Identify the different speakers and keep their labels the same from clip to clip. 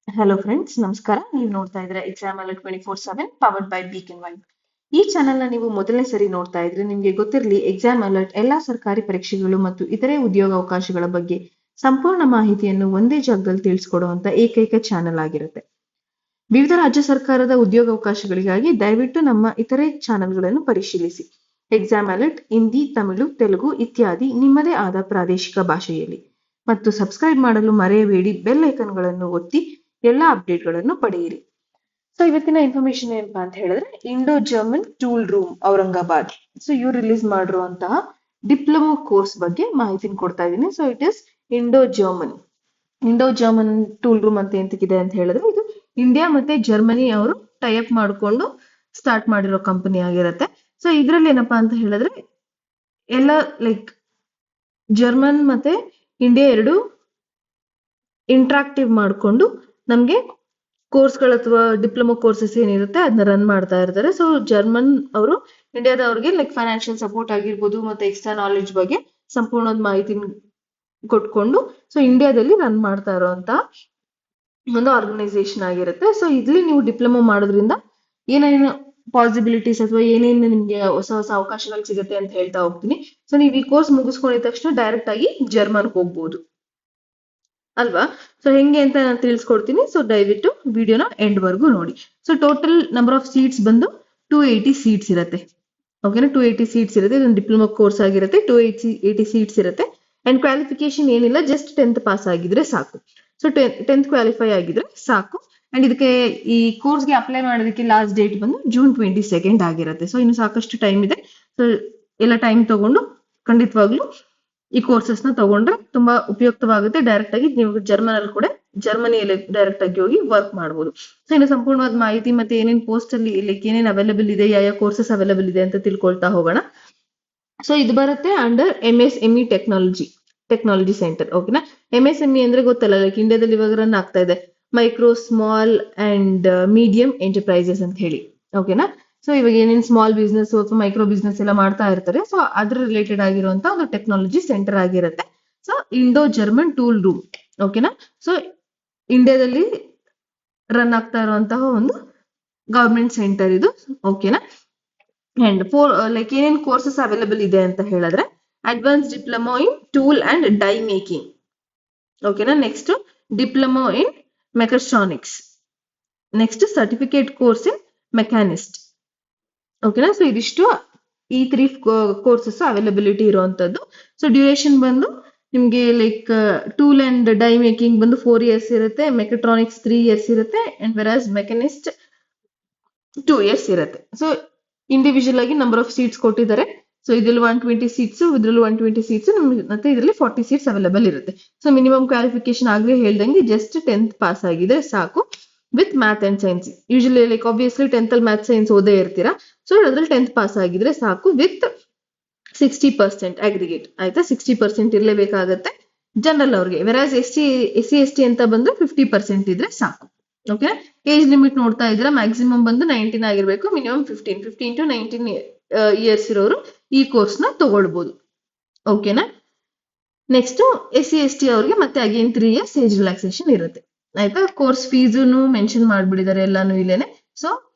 Speaker 1: Hello friends, ನಮಸ್ಕಾರ. ನೀವು ನೋಡ್ತಾ ಇದ್ರೆ exam alert 24/7 powered by Beacon Wine. ಈ ಚಾನೆಲ್ ನ ನೀವು ಮೊದಲನೇ ಸರಿ ನೋಡ್ತಾ ಇದ್ರೆ ನಿಮ್ಗೆ ಗೊತ್ತಿರಲಿ, ಎಕ್ಸಾಮ್ ಅಲರ್ಟ್ ಎಲ್ಲಾ ಸರ್ಕಾರಿ ಪರೀಕ್ಷೆಗಳು ಮತ್ತು ಇತರೆ ಉದ್ಯೋಗಾವಕಾಶಗಳ ಬಗ್ಗೆ ಸಂಪೂರ್ಣ ಮಾಹಿತಿಯನ್ನು ಒಂದೇ ಜಾಗದಲ್ಲಿ ತಿಳಿಸ್ಕೊಡುವಂತ ಏಕೈಕ ಚಾನೆಲ್ ಆಗಿರುತ್ತೆ. ವಿವಿಧ ರಾಜ್ಯ ಸರ್ಕಾರದ ಉದ್ಯೋಗಾವಕಾಶಗಳಿಗಾಗಿ ದಯವಿಟ್ಟು ನಮ್ಮ ಇತರೆ ಚಾನೆಲ್ಗಳನ್ನು ಪರಿಶೀಲಿಸಿ. ಎಕ್ಸಾಮ್ ಅಲರ್ಟ್ ಹಿಂದಿ, ತಮಿಳು, ತೆಲುಗು ಇತ್ಯಾದಿ ನಿಮ್ಮದೇ ಆದ ಪ್ರಾದೇಶಿಕ ಭಾಷೆಯಲ್ಲಿ. ಮತ್ತು ಸಬ್ಸ್ಕ್ರೈಬ್ ಮಾಡಲು ಮರೆಯಬೇಡಿ. ಬೆಲ್ ಐಕನ್ಗಳನ್ನು ಒತ್ತಿ ಎಲ್ಲಾ ಅಪ್ಡೇಟ್ಗಳನ್ನು ಪಡೆಯಿರಿ. ಸೊ ಇವತ್ತಿನ ಇನ್ಫಾರ್ಮೇಶನ್ ಏನಪ್ಪಾ ಅಂತ ಹೇಳಿದ್ರೆ, Indo German tool room Aurangabad. So ಇವ್ರು ರಿಲೀಸ್ ಮಾಡಿರುವಂತಹ ಡಿಪ್ಲೊಮಾ ಕೋರ್ಸ್ ಬಗ್ಗೆ ಮಾಹಿತಿನ ಕೊಡ್ತಾ ಇದ್ದೀನಿ. So it is Indo German tool room ಅಂತ ಎಂತಕ್ಕಿದೆ ಅಂತ ಹೇಳಿದ್ರೆ, ಇದು ಇಂಡಿಯಾ ಮತ್ತೆ ಜರ್ಮನಿ ಅವರು ಟೈಅಪ್ ಮಾಡಿಕೊಂಡು ಸ್ಟಾರ್ಟ್ ಮಾಡಿರೋ ಕಂಪನಿ ಆಗಿರುತ್ತೆ. ಸೊ ಇದ್ರಲ್ಲಿ ಏನಪ್ಪಾ ಅಂತ ಹೇಳಿದ್ರೆ, ಎಲ್ಲ ಲೈಕ್ ಜರ್ಮನ್ ಮತ್ತೆ ಇಂಡಿಯಾ ಎರಡು ಇಂಟ್ರಾಕ್ಟಿವ್ ಮಾಡಿಕೊಂಡು ನಮ್ಗೆ ಕೋರ್ಸ್ಗಳು ಅಥವಾ ಡಿಪ್ಲೊಮಾ ಕೋರ್ಸಸ್ ಏನಿರುತ್ತೆ ಅದನ್ನ ರನ್ ಮಾಡ್ತಾ ಇರ್ತಾರೆ. ಸೊ ಜರ್ಮನ್ ಅವರು ಇಂಡಿಯಾದವ್ರಿಗೆ ಲೈಕ್ ಫೈನಾನ್ಷಿಯಲ್ ಸಪೋರ್ಟ್ ಆಗಿರ್ಬೋದು ಮತ್ತೆ ಎಕ್ಸ್ಟ್ರಾ ನಾಲೆಡ್ಜ್ ಬಗ್ಗೆ ಸಂಪೂರ್ಣವಾದ ಮಾಹಿತಿ ಕೊಟ್ಕೊಂಡು ಸೊ ಇಂಡಿಯಾದಲ್ಲಿ ರನ್ ಮಾಡ್ತಾ ಇರುವಂತ ಒಂದು ಆರ್ಗನೈಸೇಷನ್ ಆಗಿರುತ್ತೆ. ಸೊ ಇಲ್ಲಿ ನೀವು ಡಿಪ್ಲೊಮಾ ಮಾಡೋದ್ರಿಂದ ಏನೇನು ಪಾಸಿಬಿಲಿಟೀಸ್ ಅಥವಾ ಏನೇನು ನಿಮ್ಗೆ ಹೊಸ ಹೊಸ ಅವಕಾಶಗಳು ಸಿಗುತ್ತೆ ಅಂತ ಹೇಳ್ತಾ ಹೋಗ್ತೀನಿ. ಸೊ ನೀವು ಈ ಕೋರ್ಸ್ ಮುಗಿಸ್ಕೊಂಡಿದ ತಕ್ಷಣ ಡೈರೆಕ್ಟ್ ಆಗಿ ಜರ್ಮನ್ ಹೋಗ್ಬೋದು ಅಲ್ವಾ. ಸೊ ಹೆಂಗೆ ಅಂತ ನಾನು ತಿಳಿಸ್ಕೊಡ್ತೀನಿ. ಸೊ ದಯವಿಟ್ಟು ವಿಡಿಯೋನ ಎಂಡ್ ವರ್ಗು ನೋಡಿ. So total number of seats ಬಂದು 280 ಸೀಟ್ಸ್ ಇರುತ್ತೆ. ಓಕೆನಾ, 280 ಸೀಟ್ಸ್ ಇರುತ್ತೆ. ಇದೊಂದು ಡಿಪ್ಲೊಮಾ ಕೋರ್ಸ್ ಆಗಿರುತ್ತೆ. 280 ಸೀಟ್ಸ್ ಇರುತ್ತೆ. ಅಂಡ್ ಕ್ವಾಲಿಫಿಕೇಶನ್ ಏನಿಲ್ಲ, ಜಸ್ಟ್ 10th ಪಾಸ್ ಆಗಿದ್ರೆ ಸಾಕು. ಸೊ 10th ಕ್ವಾಲಿಫೈ ಆಗಿದ್ರೆ ಸಾಕು. ಅಂಡ್ ಇದಕ್ಕೆ ಈ ಕೋರ್ಸ್ಗೆ ಅಪ್ಲೈ ಮಾಡೋದಕ್ಕೆ ಲಾಸ್ಟ್ ಡೇಟ್ ಬಂದು June 22 ಆಗಿರುತ್ತೆ. ಸೊ ಇನ್ನು ಸಾಕಷ್ಟು ಟೈಮ್ ಇದೆ. ಸೊ ಎಲ್ಲ ಟೈಮ್ ತಗೊಂಡು ಖಂಡಿತವಾಗ್ಲೂ ಈ ಕೋರ್ಸಸ್ ನ ತಗೊಂಡ್ರೆ ತುಂಬಾ ಉಪಯುಕ್ತವಾಗುತ್ತೆ. ಡೈರೆಕ್ಟ್ ಆಗಿ ನೀವು ಜರ್ಮನಿಯಲ್ಲಿ ಡೈರೆಕ್ಟ್ ಆಗಿ ಹೋಗಿ ವರ್ಕ್ ಮಾಡಬಹುದು. ಸೊ ಇನ್ನು ಸಂಪೂರ್ಣವಾದ ಮಾಹಿತಿ ಮತ್ತೆ ಏನೇನ್ ಪೋಸ್ಟ್ ಅಲ್ಲಿ ಲೈಕ್ ಏನೇನ್ ಅವೈಲೇಬಲ್ ಇದೆ, ಯಾವ ಕೋರ್ಸಸ್ ಅವೈಲೇಬಲ್ ಇದೆ ಅಂತ ತಿಳ್ಕೊಳ್ತಾ ಹೋಗೋಣ. ಸೊ ಇದು ಬರುತ್ತೆ ಅಂಡರ್ MSME ಟೆಕ್ನಾಲಜಿ ಸೆಂಟರ್. ಓಕೆನಾ, MSME ಅಂದ್ರೆ ಗೊತ್ತಲ್ಲ, ಲೈಕ್ ಇಂಡಿಯಾದಲ್ಲಿ ಇವಾಗ ರನ್ ಆಗ್ತಾ ಇದೆ micro small and medium enterprises ಅಂತ ಹೇಳಿ. ಓಕೆನಾ, ಸೊ ಇವಾಗ ಏನೇನ್ ಸ್ಮಾಲ್ ಬಿಸ್ನೆಸ್ ಅಥವಾ ಮೈಕ್ರೋ ಬಿಸ್ನೆಸ್ ಎಲ್ಲ ಮಾಡ್ತಾ ಇರ್ತಾರೆ. ಸೊ ಅದ್ರ ರಿಲೇಟೆಡ್ ಆಗಿರುವಂತ ಒಂದು ಟೆಕ್ನಾಲಜಿ ಸೆಂಟರ್ ಆಗಿರುತ್ತೆ. So Indo German tool room. ಓಕೆನಾ, ಸೊ ಇಂಡಿಯಾದಲ್ಲಿ ರನ್ ಆಗ್ತಾ ಇರುವಂತಹ ಒಂದು ಗವರ್ಮೆಂಟ್ ಸೆಂಟರ್ ಇದು. ಓಕೆನಾ, ಅಂಡ್ ಲೈಕ್ ಏನೇನ್ ಕೋರ್ಸಸ್ ಅವೈಲೇಬಲ್ ಇದೆ ಅಂತ ಹೇಳಿದ್ರೆ, advance diploma in tool and die making. ಓಕೆನಾ, next diploma in mechatronics, next certificate course in machinist. ಓಕೆನಾ, ಸೊ ಇದಿಷ್ಟು ಈ 3 ಕೋರ್ಸಸ್ ಅವೈಲಬಿಲಿಟಿ ಇರುವಂತದ್ದು. ಸೊ ಡ್ಯೂರೇಷನ್ ಬಂದು ನಿಮ್ಗೆ like tool and die making ಬಂದು 4 years ಇರುತ್ತೆ, ಮೆಕಾಟ್ರಾನಿಕ್ಸ್ 3 years ಇರುತ್ತೆ, ಅಂಡ್ ವೆರಾಸ್ ಮೆಕ್ಯಾನಿಸ್ಟ್ 2 years ಇರುತ್ತೆ. ಸೊ ಇಂಡಿವಿಜುವಲ್ ಆಗಿ ನಂಬರ್ ಆಫ್ ಸೀಟ್ಸ್ ಕೊಟ್ಟಿದ್ದಾರೆ. ಸೊ ಇದ್ರಲ್ಲಿ 120 ಸೀಟ್ಸ್, ಇದ್ರಲ್ಲಿ 120 ಸೀಟ್ಸ್, ಮತ್ತೆ ಇದರಲ್ಲಿ 40 ಸೀಟ್ಸ್ ಅವೈಲೇಬಲ್ ಇರುತ್ತೆ. ಸೊ ಮಿನಿಮಮ್ ಕ್ವಾಲಿಫಿಕೇಶನ್ ಆಗ್ಲೇ ಹೇಳ್ದಂಗೆ ಜಸ್ಟ್ 10th ಪಾಸ್ ಆಗಿದ್ರೆ ಸಾಕು, with math and science. Usually like obviously 10th ಅಲ್ಲಿ ಮ್ಯಾಥ್ ಸೈನ್ಸ್ ಓದೇ ಇರ್ತೀರಾ. ಸೊ ಅದ್ರಲ್ಲಿ 10th ಪಾಸ್ ಆಗಿದ್ರೆ ಸಾಕು, ವಿತ್ 60% ಅಗ್ರಿಗೇಟ್. ಆಯ್ತಾ, 60% ಇರ್ಲೇಬೇಕಾಗತ್ತೆ ಜನರಲ್ ಅವ್ರಿಗೆ. ವೆರಾಸ್ SC ST ಅಂತ ಬಂದ್ರೆ 50% ಇದ್ರೆ ಸಾಕು. ಓಕೆ, ಏಜ್ ಲಿಮಿಟ್ ನೋಡ್ತಾ ಇದ್ರೆ ಮ್ಯಾಕ್ಸಿಮಮ್ ಬಂದು 19 ಆಗಿರ್ಬೇಕು, ಮಿನಿಮಮ್ 15 to 19 ಇಯರ್ಸ್ ಇರೋರು ಈ ಕೋರ್ಸ್ ನ ತಗೊಳ್ಬಹುದು. ಓಕೆನಾ, ನೆಕ್ಸ್ಟ್ SC ST ಅವ್ರಿಗೆ ಮತ್ತೆ ಅಗೇನ್ 3 years ಏಜ್ ರಿಲ್ಯಾಕ್ಸೇಷನ್ ಇರುತ್ತೆ. ಆಯ್ತಾ, ಕೋರ್ಸ್ ಫೀಸು ಮೆನ್ಷನ್ ಮಾಡ್ಬಿಟ್ಟಿದ್ದಾರೆ ಎಲ್ಲಾನು ಇಲ್ಲೇನೆ. ಸೊ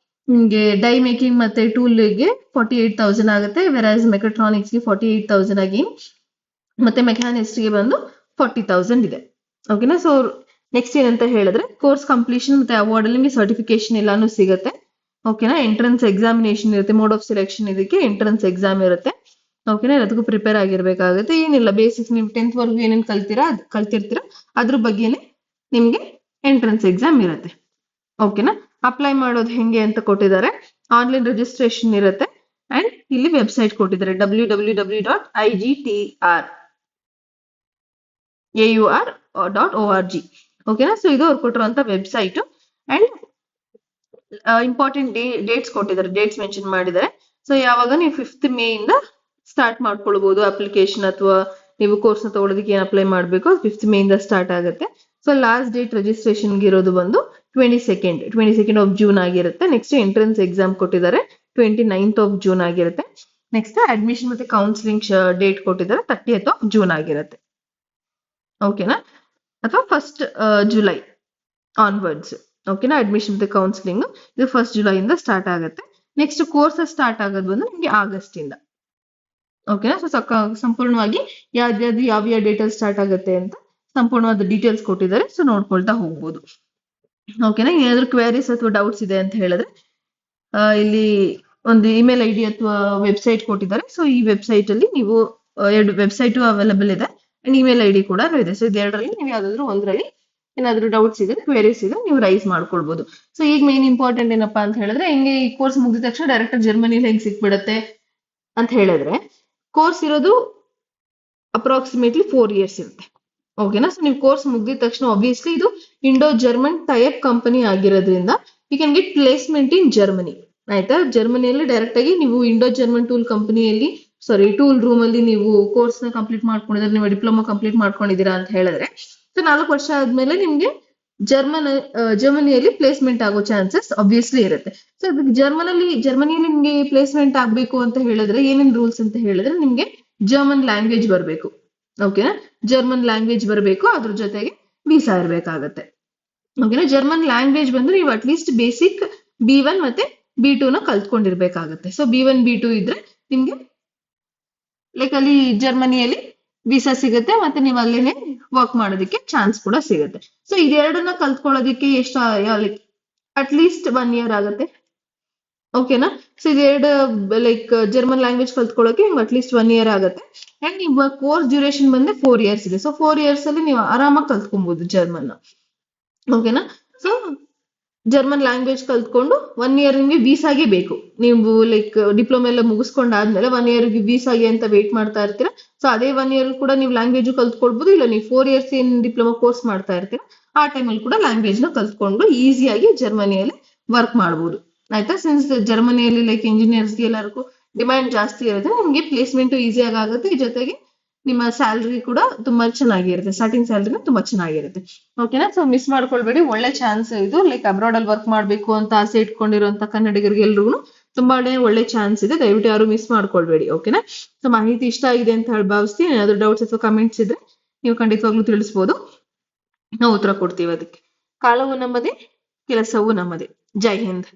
Speaker 1: ನಿಮ್ಗೆ ಡೈ ಮೇಕಿಂಗ್ ಮತ್ತೆ ಟೂಲ್ಗೆ 48,000 ಆಗುತ್ತೆ, ವೆರಾಸ್ ಮೆಕಾಟ್ರಾನಿಕ್ಸ್ ಗೆ 48,000 ಅಗೇನ್, ಮತ್ತೆ ಮೆಕ್ಯಾನಿಸ್ಟ್ ಗೆ ಬಂದು 40,000 ಇದೆ. ಓಕೆನಾ, ಸೊ ನೆಕ್ಸ್ಟ್ ಏನಂತ ಹೇಳಿದ್ರೆ, ಕೋರ್ಸ್ ಕಂಪ್ಲೀಷನ್ ಮತ್ತೆ ಅವಾರ್ಡ್ ಅಲ್ಲಿ ನಿಮಗೆ ಸರ್ಟಿಫಿಕೇಶನ್ ಎಲ್ಲಾನು ಸಿಗುತ್ತೆ. ಓಕೆನಾ, ಎಂಟ್ರೆನ್ಸ್ ಎಕ್ಸಾಮಿನೇಷನ್ ಇರುತ್ತೆ, ಮೋಡ್ ಆಫ್ ಸೆಲೆಕ್ಷನ್ ಇದಕ್ಕೆ ಎಂಟ್ರೆನ್ಸ್ ಎಕ್ಸಾಮ್ ಇರುತ್ತೆ. ಓಕೆನಾ, ಅದಕ್ಕೂ ಪ್ರಿಪೇರ್ ಆಗಿರ್ಬೇಕಾಗುತ್ತೆ. ಏನಿಲ್ಲ, ಬೇಸಿಕ್ಸ್ ನೀವು 10th ವರ್ಗು ಏನೇನು ಕಲ್ತಿರ್ತೀರಾ ಅದ್ರ ಬಗ್ಗೆನೆ ನಿಮ್ಗೆ ಎಂಟ್ರೆನ್ಸ್ ಎಕ್ಸಾಮ್ ಇರುತ್ತೆ. ಓಕೆನಾ, ಅಪ್ಲೈ ಮಾಡೋದು ಹೆಂಗೆ ಅಂತ ಕೊಟ್ಟಿದ್ದಾರೆ. ಆನ್ಲೈನ್ ರಿಜಿಸ್ಟ್ರೇಷನ್ ಇರುತ್ತೆ. ಅಂಡ್ ಇಲ್ಲಿ ವೆಬ್ಸೈಟ್ ಕೊಟ್ಟಿದ್ದಾರೆ www.igtraur.org. ಓಕೆನಾ, ಸೊ ಇದು ಅವ್ರು ಕೊಟ್ಟಿರುವಂತ ವೆಬ್ಸೈಟ್. ಅಂಡ್ ಇಂಪಾರ್ಟೆಂಟ್ ಡೇಟ್ಸ್ ಕೊಟ್ಟಿದ್ದಾರೆ, ಡೇಟ್ಸ್ ಮೆನ್ಷನ್ ಮಾಡಿದ್ದಾರೆ. ಸೊ ಯಾವಾಗ ನೀವು 5th May ಇಂದ ಸ್ಟಾರ್ಟ್ ಮಾಡ್ಕೊಳ್ಬಹುದು ಅಪ್ಲಿಕೇಶನ್, ಅಥವಾ ನೀವು ಕೋರ್ಸ್ ನ ತಗೊಳ್ಳೋದಕ್ಕೆ ಏನ್ ಅಪ್ಲೈ ಮಾಡಬೇಕು 5th May ಇಂದ ಸ್ಟಾರ್ಟ್ ಆಗುತ್ತೆ. ಸೊ ಲಾಸ್ಟ್ ಡೇಟ್ ರಿಜಿಸ್ಟ್ರೇಷನ್ ಇರೋದು ಬಂದು 22nd of June ಆಗಿರುತ್ತೆ. ನೆಕ್ಸ್ಟ್ ಎಂಟ್ರೆನ್ಸ್ ಎಕ್ಸಾಮ್ ಕೊಟ್ಟಿದ್ದಾರೆ 29th of June ಆಗಿರುತ್ತೆ. ನೆಕ್ಸ್ಟ್ ಅಡ್ಮಿಷನ್ ಮತ್ತೆ ಕೌನ್ಸಿಲಿಂಗ್ ಡೇಟ್ ಕೊಟ್ಟಿದ್ದಾರೆ 30th of June ಆಗಿರುತ್ತೆ. ಓಕೆನಾ, ಅಥವಾ 1st July ಆನ್ವರ್ಡ್ಸ್. ಓಕೆನಾ, ಅಡ್ಮಿಷನ್ ಮತ್ತೆ ಕೌನ್ಸಿಲಿಂಗ್ ಇದು 1st ಜುಲೈಯಿಂದ ಸ್ಟಾರ್ಟ್ ಆಗುತ್ತೆ. ನೆಕ್ಸ್ಟ್ ಕೋರ್ಸಸ್ ಸ್ಟಾರ್ಟ್ ಆಗೋದು ಬಂದು ನಿಮಗೆ ಆಗಸ್ಟ್ ಇಂದ. ಓಕೆನಾ, ಸೊ ಸಂಪೂರ್ಣವಾಗಿ ಯಾವ್ದು ಯಾವ ಡೇಟ್ ಅಲ್ಲಿ ಸ್ಟಾರ್ಟ್ ಆಗುತ್ತೆ ಅಂತ ಸಂಪೂರ್ಣವಾದ ಡೀಟೇಲ್ಸ್ ಕೊಟ್ಟಿದ್ದಾರೆ. ಸೊ ನೋಡ್ಕೊಳ್ತಾ ಹೋಗ್ಬೋದು. ಓಕೆನಾ, ಏನಾದ್ರು ಕ್ವೇರೀಸ್ ಅಥವಾ ಡೌಟ್ಸ್ ಇದೆ ಅಂತ ಹೇಳಿದ್ರೆ ಇಲ್ಲಿ ಒಂದು ಇಮೇಲ್ ಐಡಿ ಅಥವಾ ವೆಬ್ಸೈಟ್ ಕೊಟ್ಟಿದ್ದಾರೆ. ಸೊ ಈ ವೆಬ್ಸೈಟ್ ಅಲ್ಲಿ ನೀವು 2 ವೆಬ್ಸೈಟ್ ಅವೈಲೇಬಲ್ ಇದೆ ಅಂಡ್ ಇಮೇಲ್ ಐಡಿ ಕೂಡ ಇದೆ. ಸೊ ಇದೆರಡರಲ್ಲಿ ನೀವು ಯಾವ್ದಾದ್ರು ಒಂದರಲ್ಲಿ ಏನಾದ್ರು ಡೌಟ್ಸ್ ಇದೆ, ಕ್ವೇರೀಸ್ ಇದೆ, ನೀವು ರೈಸ್ ಮಾಡ್ಕೊಳ್ಬಹುದು. ಸೊ ಈಗ ಮೇನ್ ಇಂಪಾರ್ಟೆಂಟ್ ಏನಪ್ಪಾ ಅಂತ ಹೇಳಿದ್ರೆ, ಹೆಂಗೆ ಈ ಕೋರ್ಸ್ ಮುಗಿದ ತಕ್ಷಣ ಡೈರೆಕ್ಟ್ ಜರ್ಮನಿಲಿ ಹೆಂಗ್ ಸಿಕ್ಬಿಡತ್ತೆ ಅಂತ ಹೇಳಿದ್ರೆ, ಕೋರ್ಸ್ ಇರೋದು ಅಪ್ರಾಕ್ಸಿಮೇಟ್ಲಿ 4 ಇಯರ್ಸ್ ಇರುತ್ತೆ. ಓಕೆನಾ, ಸೊ ನೀವು ಕೋರ್ಸ್ ಮುಗಿದ ತಕ್ಷಣ ಆಬ್ವಿಯಸ್ಲಿ ಇದು ಇಂಡೋ ಜರ್ಮನ್ ಟೈಪ್ ಕಂಪನಿ ಆಗಿರೋದ್ರಿಂದ you can get placement in Germany. ಆಯ್ತಾ, ಜರ್ಮನಿಯಲ್ಲಿ ಡೈರೆಕ್ಟ್ ಆಗಿ ನೀವು ಇಂಡೋ ಜರ್ಮನ್ ಟೂಲ್ ರೂಮ್ ಅಲ್ಲಿ ನೀವು ಕೋರ್ಸ್ ನ ಕಂಪ್ಲೀಟ್ ಮಾಡ್ಕೊಂಡಿದ್ರೆ, ನೀವು ಡಿಪ್ಲೊಮಾ ಕಂಪ್ಲೀಟ್ ಮಾಡ್ಕೊಂಡಿದ್ದೀರಾ ಅಂತ ಹೇಳಿದ್ರೆ, ಸೊ 4 ವರ್ಷ ಆದ್ಮೇಲೆ ನಿಮ್ಗೆ ಜರ್ಮನಿಯಲ್ಲಿ ಪ್ಲೇಸ್ಮೆಂಟ್ ಆಗೋ ಚಾನ್ಸಸ್ ಆಬ್ವಿಯಸ್ಲಿ ಇರುತ್ತೆ. ಸೊ ಜರ್ಮನಿಯಲ್ಲಿ ನಿಮ್ಗೆ ಪ್ಲೇಸ್ಮೆಂಟ್ ಆಗ್ಬೇಕು ಅಂತ ಹೇಳಿದ್ರೆ ಏನೇನ್ ರೂಲ್ಸ್ ಅಂತ ಹೇಳಿದ್ರೆ, ನಿಮ್ಗೆ ಜರ್ಮನ್ ಲ್ಯಾಂಗ್ವೇಜ್ ಬರಬೇಕು. ಓಕೆನಾ, ಜರ್ಮನ್ ಲ್ಯಾಂಗ್ವೇಜ್ ಬರಬೇಕು, ಅದ್ರ ಜೊತೆಗೆ ವೀಸಾ ಇರ್ಬೇಕಾಗತ್ತೆ. ಓಕೆನಾ, ಜರ್ಮನ್ ಲ್ಯಾಂಗ್ವೇಜ್ ಬಂದ್ರೆ ನೀವು ಅಟ್ಲೀಸ್ಟ್ ಬೇಸಿಕ್ B1 ಮತ್ತೆ B2 ನ ಕಲ್ತ್ಕೊಂಡಿರ್ಬೇಕಾಗತ್ತೆ. ಸೊ B1 B2 ಇದ್ರೆ ನಿಮ್ಗೆ ಲೈಕ್ ಅಲ್ಲಿ ಜರ್ಮನಿಯಲ್ಲಿ ವೀಸಾ ಸಿಗುತ್ತೆ, ಮತ್ತೆ ನೀವು ಅಲ್ಲೇನೆ ವರ್ಕ್ ಮಾಡೋದಕ್ಕೆ ಚಾನ್ಸ್ ಕೂಡ ಸಿಗುತ್ತೆ. ಸೊ ಇದೆರಡನ್ನ ಕಲ್ತ್ಕೊಳ್ಳೋದಕ್ಕೆ ಎಷ್ಟು ಲೈಕ್ ಅಟ್ಲೀಸ್ಟ್ 1 ಇಯರ್ ಆಗುತ್ತೆ. ಓಕೆನಾ, ಸೊ ಇದೆರಡು ಲೈಕ್ ಜರ್ಮನ್ ಲ್ಯಾಂಗ್ವೇಜ್ ಕಲ್ತ್ಕೊಳ್ಳೋಕೆ ನಿಮ್ಗೆ ಅಟ್ಲೀಸ್ಟ್ 1 ಇಯರ್ ಆಗುತ್ತೆ. ಅಂಡ್ ನಿಮ್ಮ ಕೋರ್ಸ್ ಡ್ಯೂರೇಷನ್ ಬಂದ್ರೆ 4 ಇಯರ್ಸ್ ಇದೆ. ಸೊ 4 ಇಯರ್ಸ್ ಅಲ್ಲಿ ನೀವು ಆರಾಮಾಗಿ ಕಲ್ತ್ಕೊಬಹುದು ಜರ್ಮನ್. ಓಕೆನಾ, ಸೊ ಜರ್ಮನ್ ಲ್ಯಾಂಗ್ವೇಜ್ ಕಲ್ತ್ಕೊಂಡು 1 ಇಯರ್ ನಿಮ್ಗೆ ವೀಸಾಗೆ ಬೇಕು. ನೀವು ಲೈಕ್ ಡಿಪ್ಲೊಮಾ ಎಲ್ಲ ಮುಗಿಸ್ಕೊಂಡಾದ್ಮೇಲೆ 1 ಇಯರ್ ವೀಸಾಗೆ ಅಂತ ವೇಟ್ ಮಾಡ್ತಾ ಇರ್ತೀರಾ. ಸೊ ಅದೇ 1 ಇಯರ್ ಕೂಡ ನೀವು ಲ್ಯಾಂಗ್ವೇಜ್ ಕಲ್ತ್ಕೊಳ್ಬಹುದು. ಇಲ್ಲ ನೀವು 4 ಇಯರ್ಸ್ ಏನ್ ಡಿಪ್ಲೊಮಾ ಕೋರ್ಸ್ ಮಾಡ್ತಾ ಇರ್ತೀರಾ ಆ ಟೈಮಲ್ಲಿ ಕೂಡ ಲ್ಯಾಂಗ್ವೇಜ್ ನ ಕಲ್ತ್ಕೊಂಡು ಈಸಿಯಾಗಿ ಜರ್ಮನಿಯಲ್ಲಿ ವರ್ಕ್ ಮಾಡಬಹುದು. ಆಯ್ತಾ, ಸಿನ್ಸ್ ಜರ್ಮನಿಯಲ್ಲಿ ಲೈಕ್ ಇಂಜಿನಿಯರ್ಸ್ಗೆ ಎಲ್ಲರಿಗೂ ಡಿಮ್ಯಾಂಡ್ ಜಾಸ್ತಿ ಇರುತ್ತೆ, ನಿಮ್ಗೆ ಪ್ಲೇಸ್ಮೆಂಟ್ ಈಸಿಯಾಗಿ ಆಗುತ್ತೆ. ಜೊತೆಗೆ ನಿಮ್ಮ ಸ್ಯಾಲ್ರಿ ಕೂಡ ತುಂಬಾ ಚೆನ್ನಾಗಿರುತ್ತೆ, ಸ್ಟಾರ್ಟಿಂಗ್ ಸ್ಯಾಲ್ರಿನ ತುಂಬಾ ಚೆನ್ನಾಗಿರುತ್ತೆ. ಓಕೆನಾ, ಸೊ ಮಿಸ್ ಮಾಡ್ಕೊಳ್ಬೇಡಿ, ಒಳ್ಳೆ ಚಾನ್ಸ್ ಇದು. ಲೈಕ್ ಅಬ್ರಾಡ್ ಅಲ್ಲಿ ವರ್ಕ್ ಮಾಡ್ಬೇಕು ಅಂತ ಆಸೆ ಇಟ್ಕೊಂಡಿರುವಂತ ಕನ್ನಡಿಗರಿಗೆ ಎಲ್ರಿಗೂ ತುಂಬಾನೇ ಒಳ್ಳೆ ಚಾನ್ಸ್ ಇದೆ. ದಯವಿಟ್ಟು ಯಾರು ಮಿಸ್ ಮಾಡ್ಕೊಳ್ಬೇಡಿ. ಓಕೆನಾ, ಸೊ ಮಾಹಿತಿ ಇಷ್ಟ ಆಗಿದೆ ಅಂತ ಹೇಳಿ ಭಾವಿಸ್ತೀನಿ. ಏನಾದ್ರು ಡೌಟ್ಸ್ ಅಥವಾ ಕಮೆಂಟ್ಸ್ ಇದ್ರೆ ನೀವು ಖಂಡಿತವಾಗ್ಲೂ ತಿಳಿಸ್ಬೋದು, ನಾವು ಉತ್ತರ ಕೊಡ್ತೀವಿ ಅದಕ್ಕೆ. ಕಾಲವು ನಮ್ಮದೇ, ಕೆಲಸವೂ ನಮ್ಮದೇ. ಜೈ ಹಿಂದ್.